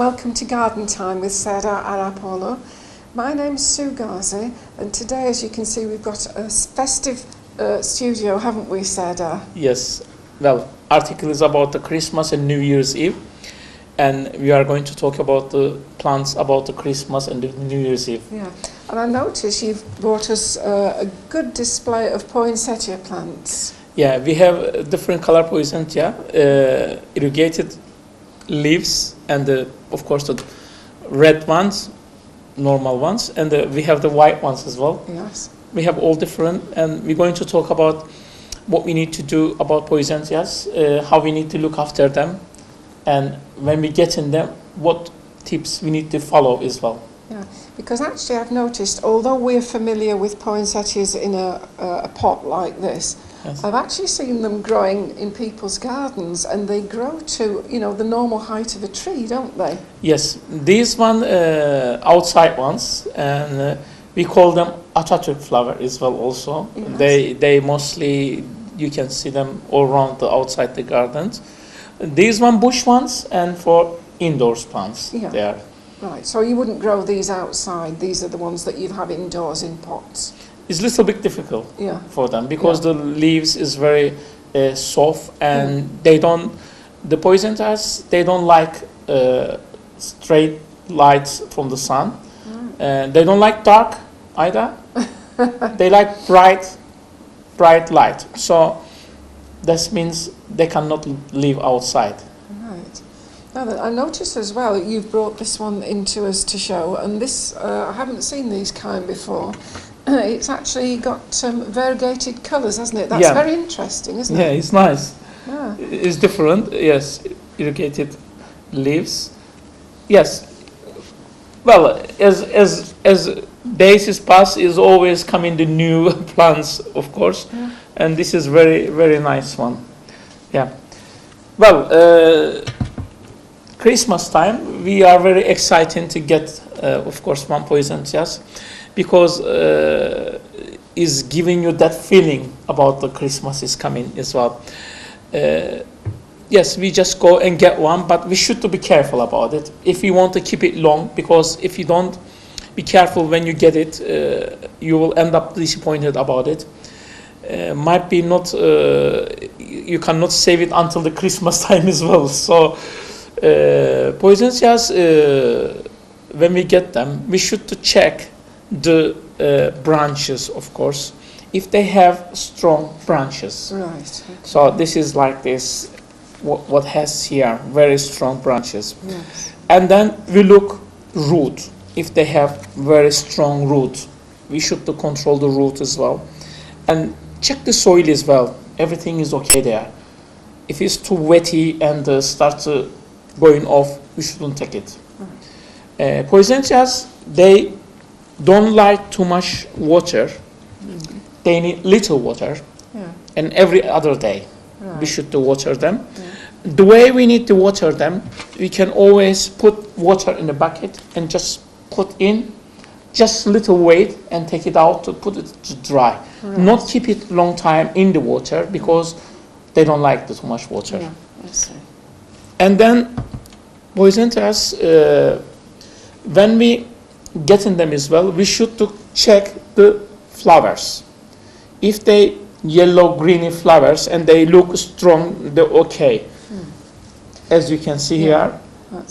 welcome to Garden Time with Serdar ARAPOİTLU. My name's Sue Ghazi, and today, as you can see, we've got a festive studio, haven't we, Serdar? Yes. Well, article is about the Christmas and New Year's Eve, and we are going to talk about the plants about the Christmas and the New Year's Eve. Yeah, and I notice you've brought us a good display of poinsettia plants. Yeah, we have different color poinsettia, irrigated leaves, and of course the red ones, normal ones, and we have the white ones as well. Yes. We have all different, and we're going to talk about what we need to do about poinsettias, how we need to look after them, and when we get in them, what tips we need to follow as well. Yeah, because actually I've noticed, although we're familiar with poinsettias in a pot like this, Yes. I've actually seen them growing in people's gardens, and they grow to, the normal height of a tree, don't they? Yes, these one outside ones, and we call them Atatürk flower as well also. Yes. They mostly, you can see them all around the outside the gardens. These one bush ones, and for indoors plants. Yeah. They are. Right, so you wouldn't grow these outside. These are the ones that you'd have indoors in pots. It's a little bit difficult for them because Yeah. the leaves is very soft, and the poinsettias, they don't like straight lights from the sun. They don't like dark either. They like bright light. So that means they cannot live outside. Right. Now, I noticed as well that you've brought this one into us to show, and this, I haven't seen these kind before. It's actually got variegated colours, hasn't it? That's very interesting, isn't it? Yeah, it's nice. Yeah. It's different, yes, irrigated leaves. Yes. Well, as days pass, is always coming the new plants, of course, and this is very nice one. Yeah. Well, Christmas time, we are very excited to get, of course, one poinsettias, because is giving you that feeling about the Christmas is coming as well. Yes, we just go and get one, but we should to be careful about it if you want to keep it long, because if you don't be careful when you get it, you will end up disappointed about it. Might be not, you cannot save it until the Christmas time as well. So poinsettias, when we get them, we should to check the branches, of course, if they have strong branches. Right. Okay. So this is like this, what has here, very strong branches. Yes. And then we look root. If they have very strong root, we should to control the root as well. And check the soil as well. Everything is okay there. If it's too wetty and starts going off, we shouldn't take it. Right. Poinsettias, they don't like too much water. They need little water, and every other day we should water them. The way we need to water them, we can always put water in a bucket and just put in just little weight and take it out to put it to dry. Not keep it long time in the water, because they don't like too much water. Yeah, I see. And then poinsettias, when we get in them as well, we should to check the flowers. If they yellow greeny flowers and they look strong, they're okay. As you can see here,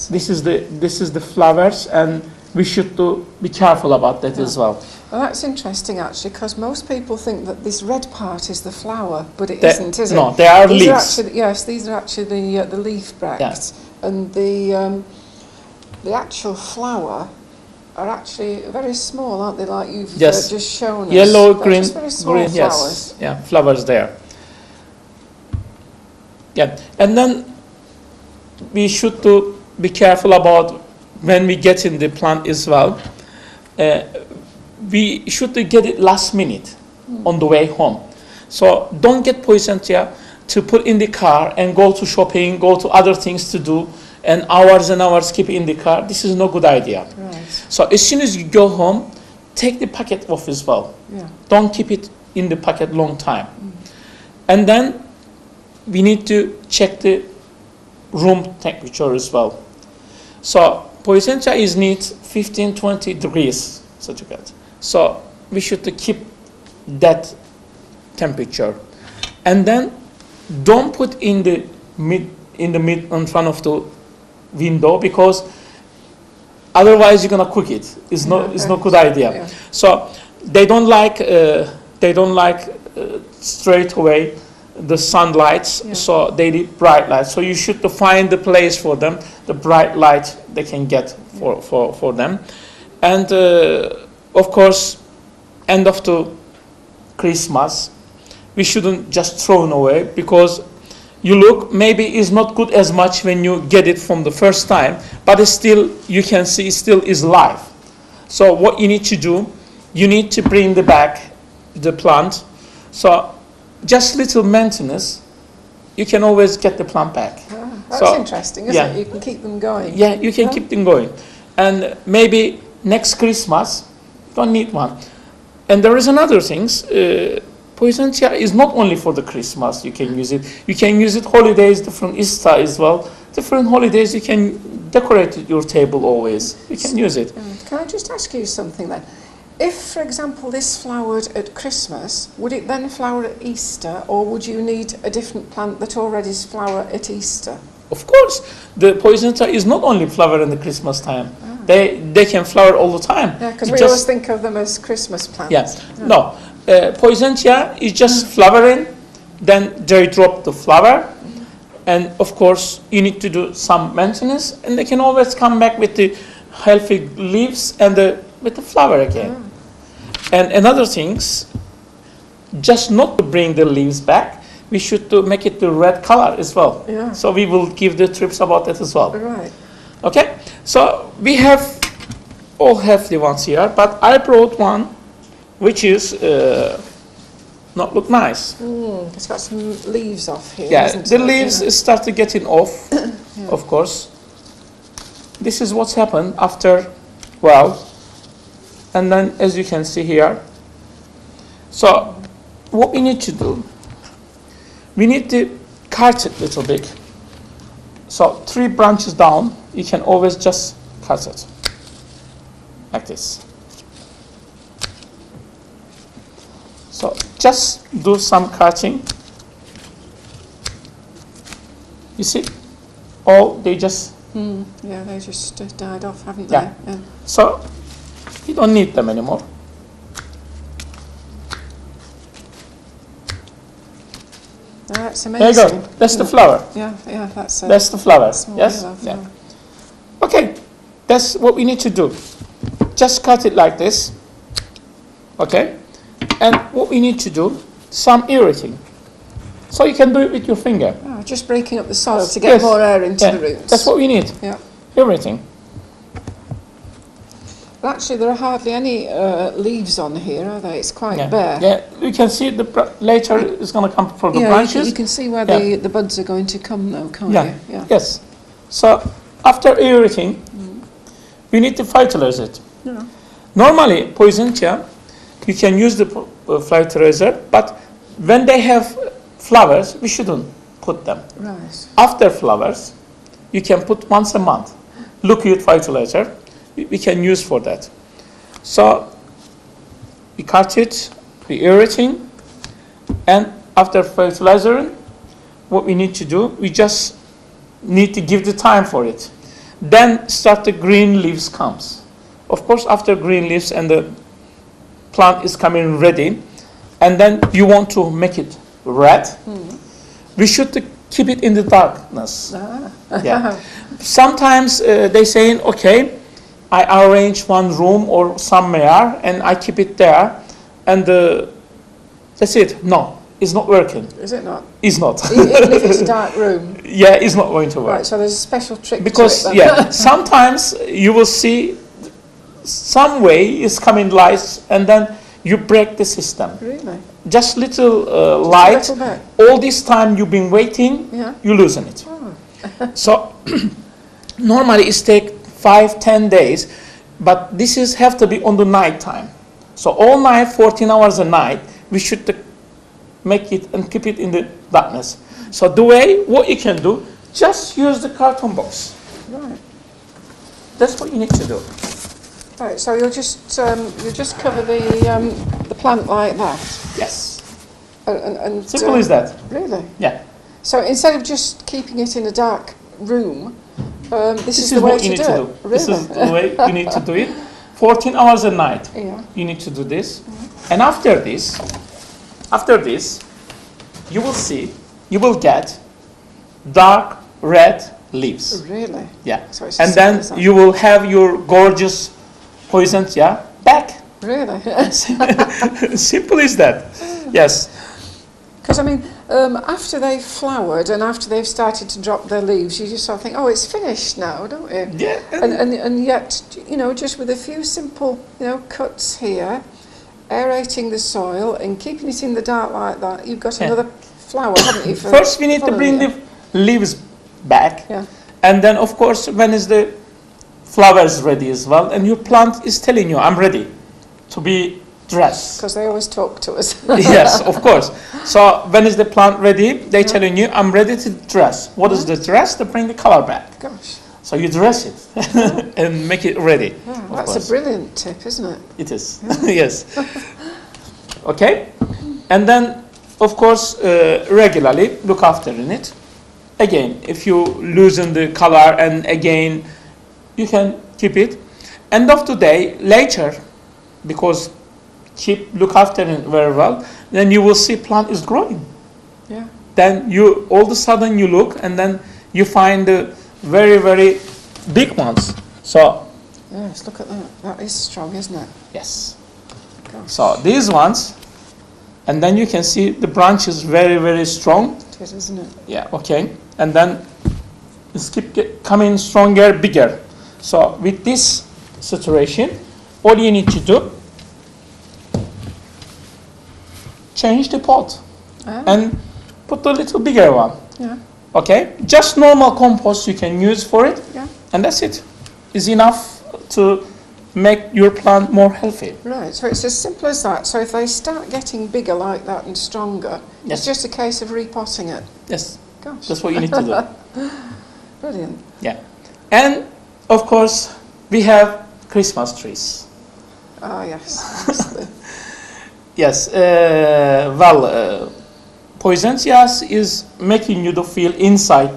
this is the flowers, and we should to be careful about that as well. Well, that's interesting actually, because most people think that this red part is the flower, but it isn't, is it? No, they are these leaves. Are actually, yes, these are actually the leaf bracts, Yes. and the actual flower are actually very small, aren't they? Like you've just shown us. Yellow, They're green, just very small flowers. yes, yeah, flowers there. Yeah, and then we should to be careful about when we get in the plant as well. We should get it last minute on the way home. So don't get poinsettia to put in the car and go to shopping, go to other things to do, and hours keep it in the car. This is no good idea. Right. So as soon as you go home, take the packet off as well. Don't keep it in the packet long time. And then we need to check the room temperature as well. So poinsettia is needs 15-20 degrees centigrade. So we should keep that temperature, and then don't put in the mid in front of the window, because otherwise you're gonna cook it. It's not good idea. Yeah. So they don't like straight away the sunlight. Yeah. So they need bright light. So you should find the place for them, the bright light they can get for them, and of course, end of the Christmas, we shouldn't just throw it away, because you look, maybe it's not good as much when you get it from the first time, but it's still, you can see it still is live. So what you need to do, you need to bring back the plant. So just little maintenance, you can always get the plant back. Oh, that's interesting, isn't it? You can keep them going. Yeah, you can keep them going. And maybe next Christmas, you don't need one. And there is another things. Poinsettia is not only for the Christmas you can use it. You can use it holidays, different Easter as well. Different holidays you can decorate your table always. You can use it. Can I just ask you something then? If, for example, this flowered at Christmas, would it then flower at Easter, or would you need a different plant that already is flower at Easter? Of course, the poinsettia is not only flower in the Christmas time. They can flower all the time. Yeah, because we always think of them as Christmas plants. Yeah. No, poinsettia is just flowering, then they drop the flower, and of course you need to do some maintenance, and they can always come back with the healthy leaves and with the flower again. And another things, just not to bring the leaves back, we should make it the red color as well. Yeah. So we will give the tips about that as well. Right. Okay, so we have all healthy ones here, but I brought one which is not look nice. It's got some leaves off here. Yeah, isn't the it? leaves start getting off, of course. This is what's happened after, well, and then as you can see here. So what we need to do, we need to cut it a little bit. So 3 branches down, you can always just cut it like this. So just do some cutting. You see, they just Yeah, they just died off, haven't Yeah. they? Yeah. So you don't need them anymore. Oh, that's There amazing. you go. That's the flower. Yeah, that's That's the flower. small Yes. yellow Yeah. flower. Okay. That's what we need to do. Just cut it like this. Okay. And what we need to do, some irrigating. So you can do it with your finger. Oh, just breaking up the soil to get Yes. more air into Yeah, the roots. that's what we need. Yeah. Everything. But actually, there are hardly any leaves on here, are they? It's quite Yeah. bare. Yeah. You can see later it's going to come from the Yeah, branches. you can see where Yeah. the buds are going to come, though, can't Yeah. you? Yeah. Yes. So after aerating, we need to fertilize it. Yeah. Normally, poinsettia, you can use the fertilizer, but when they have flowers, we shouldn't put them. Right. After flowers, you can put once a month liquid fertilizer. We can use for that. So we cut it, we aerating, and after fertilizing, what we need to do, we just need to give the time for it. Then start the green leaves comes. Of course, after green leaves and the plant is coming ready, and then you want to make it red, we should keep it in the darkness. Yeah. Sometimes they saying, okay, I arrange one room or somewhere and I keep it there, and that's it. No, it's not working. Is it not? It's not. Even if it's a dark room. Yeah, it's not going to work. Right, so there's a special trick Because to it then. yeah, sometimes you will see some way is coming light, and then you break the system. Really? Just little light. Little bit. All this time you've been waiting, Yeah. you losing it. Oh. So normally it take 5-10 days, but this is have to be on the night time. So all night, 14 hours a night, we should make it and keep it in the darkness. So the way, what you can do, just use the carton box. Right. That's what you need to do. Right, so you just cover the plant like that. Yes. And Simple as that. Really? Yeah. So instead of just keeping it in a dark room, this is the way what you to need do to it. do. Really? This is the way you need to do it. 14 hours a night. Yeah. You need to do this. And after this, you will see, you will get dark red leaves. Really? Yeah. So it's And as then simple as that. you will have your gorgeous poisontia back. Really? Simple as that. Yes. Because I mean, after they've flowered and after they've started to drop their leaves, you just sort of think, oh, it's finished now, don't you? Yeah. And yet, you know, just with a few simple, you know, cuts here, aerating the soil and keeping it in the dark like that, you've got another flower, haven't you? For First, we need to bring following the leaves back. Yeah. And then, of course, when is the flowers ready as well, and your plant is telling you, I'm ready to be dressed. Because they always talk to us. Yes, of course. So when is the plant ready, they telling you, I'm ready to dress. What is the dress? To bring the color back. Gosh. So you dress it and make it ready. Yeah, of that's course. a brilliant tip, isn't it? It is. Yes. Okay. And then, of course, regularly look after in it. Again, if you loosen the color and again, you can keep it. End of the day, later, because look after it very well, then you will see plant is growing. Yeah. Then you all of a sudden you look and then you find the very, very big ones. So Yes, look at that. That is strong, isn't it? yes. Gosh. So these ones, and then you can see the branch is very, very strong. It is, isn't it? Yeah, okay. And then it's keep coming stronger, bigger. So with this situation, all you need to do, change the pot and put a little bigger one. Yeah. Okay? Just normal compost you can use for it, Yeah. and that's it. It's enough to make your plant more healthy. Right, so it's as simple as that. So if they start getting bigger like that and stronger, Yes. it's just a case of repotting it. Yes, Gosh. that's what you need to do. Brilliant. Yeah. And of course, we have Christmas trees. Ah, yes. Yes, poisontias is making you to feel inside,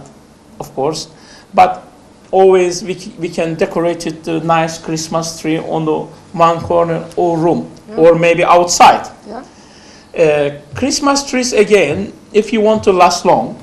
of course, but always we can decorate it a nice Christmas tree on the one corner or room, or maybe outside. Yeah. Christmas trees, again, if you want to last long,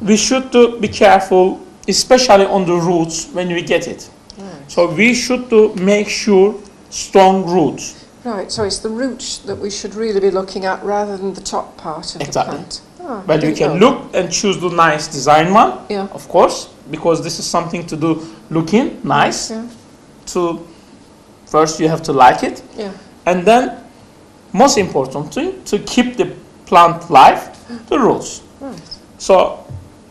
we should be careful, especially on the roots when we get it. Right. So we should make sure strong roots. Right, so it's the roots that we should really be looking at rather than the top part of Exactly. the plant. Oh, Well, you didn't can know look and choose the nice design one, Yeah. of course, because this is something to do looking nice. that. First you have to like it, Yeah. and then most important thing, to keep the plant live, the roots. Right. So,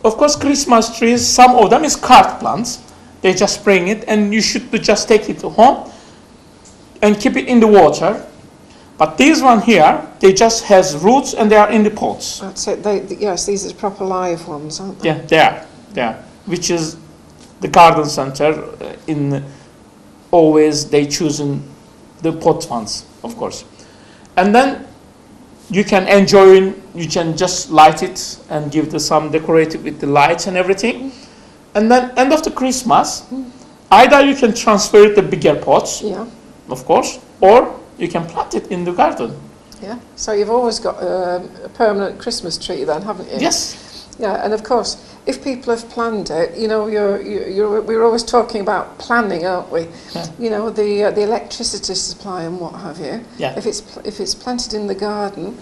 of course, Christmas trees, some of them is cart plants. They just bring it, and you should just take it home and keep it in the water. But these one here, they just has roots and they are in the pots. That's it. Yes, these are proper live ones, aren't they? Yeah, they are. Yeah, which is the garden center in always they choosing the pot ones, of course. And then you can enjoy. You can just light it and give some decorative with the lights and everything. And then end of the Christmas, either you can transfer it to bigger pots, Yeah. of course, or you can plant it in the garden. Yeah. So you've always got a permanent Christmas tree then, haven't you? Yes. Yeah, and of course, if people have planned it, you know, we're always talking about planning, aren't we? Yeah. You know, the electricity supply and what have you. Yeah. If it's planted in the garden,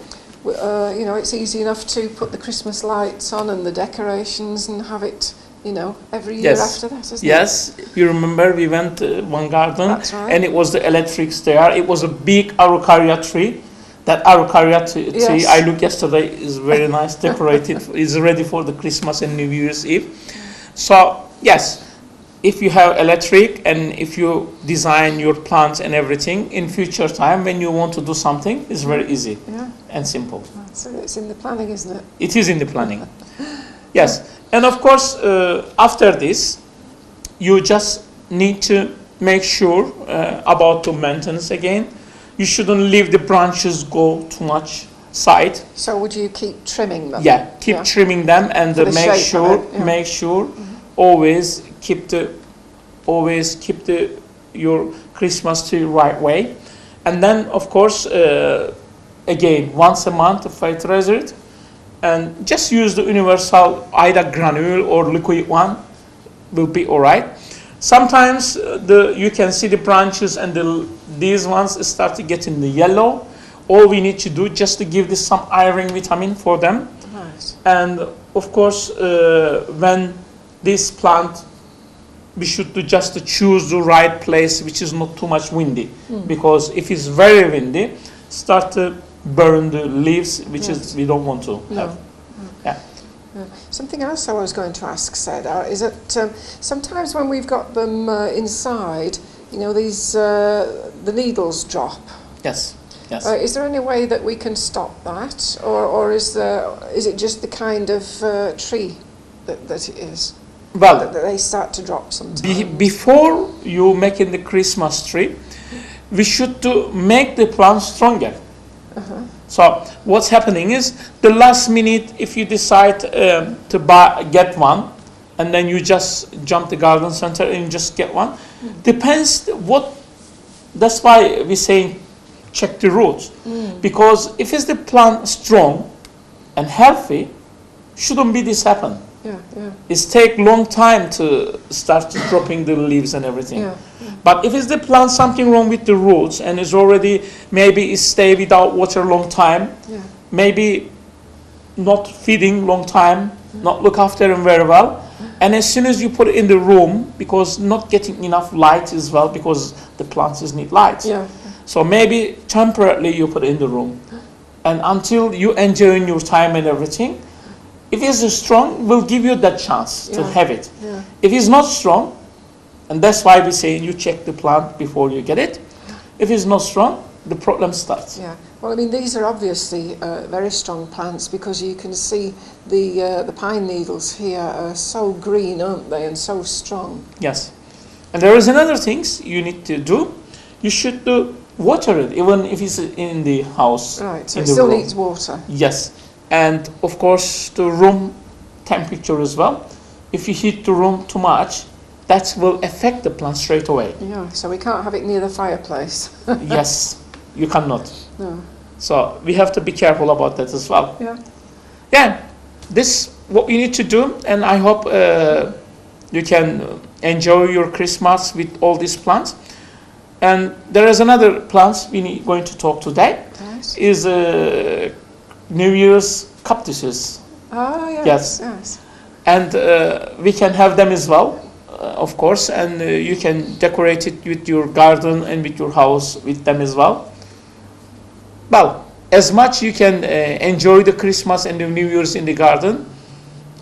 you know, it's easy enough to put the Christmas lights on and the decorations and have it, you know, every year Yes. after that, isn't it? Yes, you remember we went to one garden, That's right. and it was the electrics there. It was a big araucaria tree. That araucaria tree, Yes. I looked yesterday, is very nice, decorated, is ready for the Christmas and New Year's Eve. So, yes, if you have electric and if you design your plants and everything, in future time when you want to do something, it's very easy Yeah. and simple. So it's in the planning, isn't it? It is in the planning. Yes, and of course, after this, you just need to make sure about the maintenance again. You shouldn't leave the branches go too much side. So would you keep trimming them? Yeah, keep trimming them, and For the make shape sure of it, yeah. make sure always keep the your Christmas tree right way. And then of course again once a month fertilizer it, and just use the universal either granule or liquid one will be all right. Sometimes you can see the branches and these ones start to get in the yellow. All we need to do just to give this some iron vitamin for them. Right. And of course when this plant, we should do just to choose the right place which is not too much windy, because if it's very windy, start to burn the leaves, which is we don't want to have. Yeah. Something else I was going to ask, Serdar, is that sometimes when we've got them inside, you know, these the needles drop. Yes. Yes. Is there any way that we can stop that, or is it just the kind of tree that it is? Well, that they start to drop sometimes. Before you making the Christmas tree, we should to make the plant stronger. So what's happening is the last minute, if you decide to get one, and then you just jump the garden center and just get one, depends what. That's why we say check the roots, because if is the plant strong and healthy, shouldn't be this happen. Yeah, yeah. It's take long time to start dropping the leaves and everything. Yeah, yeah. But if it's the plant something wrong with the roots and is already maybe it stay without water long time, maybe not feeding long time, not look after them very well, and as soon as you put it in the room, because not getting enough light as well, because the plants need light. Yeah. So maybe temporarily you put it in the room, and until you enjoy your time and everything. If it's strong, we'll give you that chance to have it. Yeah. If it's not strong, and that's why we say you check the plant before you get it. If it's not strong, the problem starts. Yeah. Well, I mean, these are obviously very strong plants, because you can see the pine needles here are so green, aren't they, and so strong. Yes. And there is another things you need to do. You should water it, even if it's in the house. Right. So it still needs water. Yes. And of course the room temperature as well. If you heat the room too much, that will affect the plant straight away. Yeah, so we can't have it near the fireplace. Yes, you cannot. No. So we have to be careful about that as well. Yeah. Yeah, this what you need to do, and I hope you can enjoy your Christmas with all these plants. And there is another plant we going to talk today. Yes. Is New Year's cactuses. Oh, yes. Yes. Yes. And we can have them as well, of course, and you can decorate it with your garden and with your house with them as well. Well, as much you can enjoy the Christmas and the New Year's in the garden,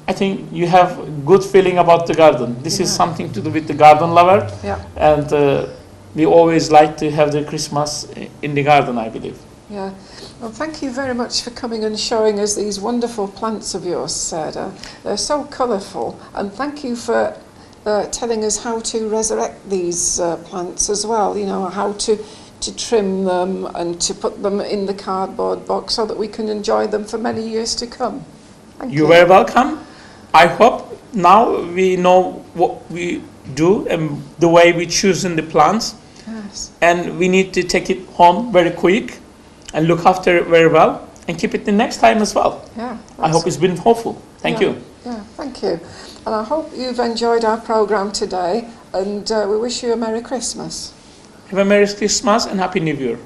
I think you have good feeling about the garden. This is something to do with the garden lover. Yeah. And we always like to have the Christmas in the garden, I believe. Yeah. Well, thank you very much for coming and showing us these wonderful plants of yours, Serdar. They're so colourful, and thank you for telling us how to resurrect these plants as well, you know, how to trim them and to put them in the cardboard box so that we can enjoy them for many years to come. Thank you. You're very welcome. I hope now we know what we do and the way we choose in the plants. Yes. And we need to take it home very quick and look after it very well and keep it the next time as well. Yeah. I hope it's been helpful. Thank you. Yeah, thank you. And I hope you've enjoyed our programme today, and we wish you a Merry Christmas. Have a Merry Christmas and Happy New Year.